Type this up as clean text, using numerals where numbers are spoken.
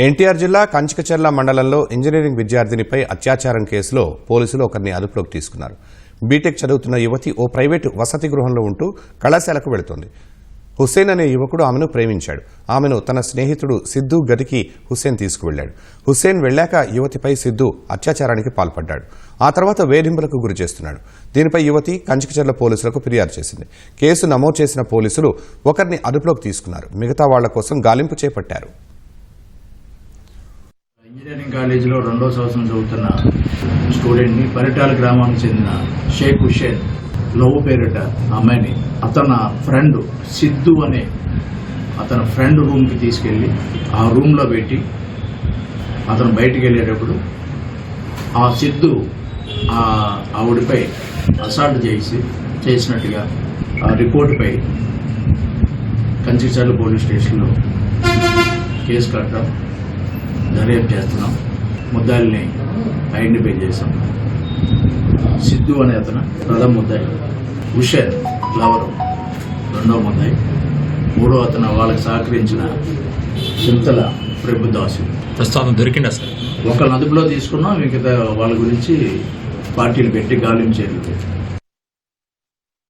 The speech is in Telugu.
ఎన్టీఆర్ జిల్లా కంచికచర్ల మండలంలో ఇంజనీరింగ్ విద్యార్థినిపై అత్యాచారం కేసులో పోలీసులు ఒకరిని అదుపులోకి తీసుకున్నారు. బీటెక్ చదువుతున్న యువతి ఓ ప్రైవేటు వసతి గృహంలో ఉంటూ కళాశాలకు వెళుతోంది. హుస్సేన్ అనే యువకుడు ఆమెను ప్రేమించాడు. ఆమెను తన స్నేహితుడు సిద్ధు గదికి హుస్సేన్ తీసుకువెళ్లాడు. హుస్సేన్ వెళ్లాక యువతిపై సిద్ధు అత్యాచారానికి పాల్పడ్డాడు. ఆ తర్వాత వేధింపులకు గురి చేస్తున్నాడు. దీనిపై యువతి కంచికచర్ల పోలీసులకు ఫిర్యాదు చేసింది. కేసు నమోదు చేసిన పోలీసులు ఒకరిని అదుపులోకి తీసుకున్నారు. మిగతా వాళ్ల కోసం గాలింపు చేపట్టారు. ఇంజనీరింగ్ కాలేజీలో 2వ సంవత్సరం చదువుతున్న స్టూడెంట్ని పరిటాల గ్రామానికి చెందిన షేక్ హుస్సేన్ లవ్ పేరిట అమ్మాయిని అతని ఫ్రెండ్ సిద్ధు అనే అతని ఫ్రెండ్ రూమ్కి తీసుకెళ్లి ఆ రూమ్లో పెట్టి అతను బయటికి వెళ్ళేటప్పుడు ఆ సిద్ధు ఆవిడపై అసాల్ట్ చేసినట్టుగా ఆ రిపోర్టుపై కంచికచర్ల పోలీస్ స్టేషన్లో కేసు కట్టడం దర్యాప్తు చేస్తున్నాం. ముద్దాయిల్ని ఐడెంటిఫై చేశాం. సిద్ధు అనే అతను ప్రథమ ముద్దాయి, హుస్సేన్ లవరు 2వ ముద్దాయి, 3వ అతను వాళ్ళకి సహకరించిన చింతల ప్రభుదాసు. ప్రస్తుతం దొరికిందా సార్? ఒకళ్ళని అదుపులో తీసుకున్నాం. మిగతా వాళ్ళ గురించి పార్టీలు పెట్టి గాలింపు చర్యలు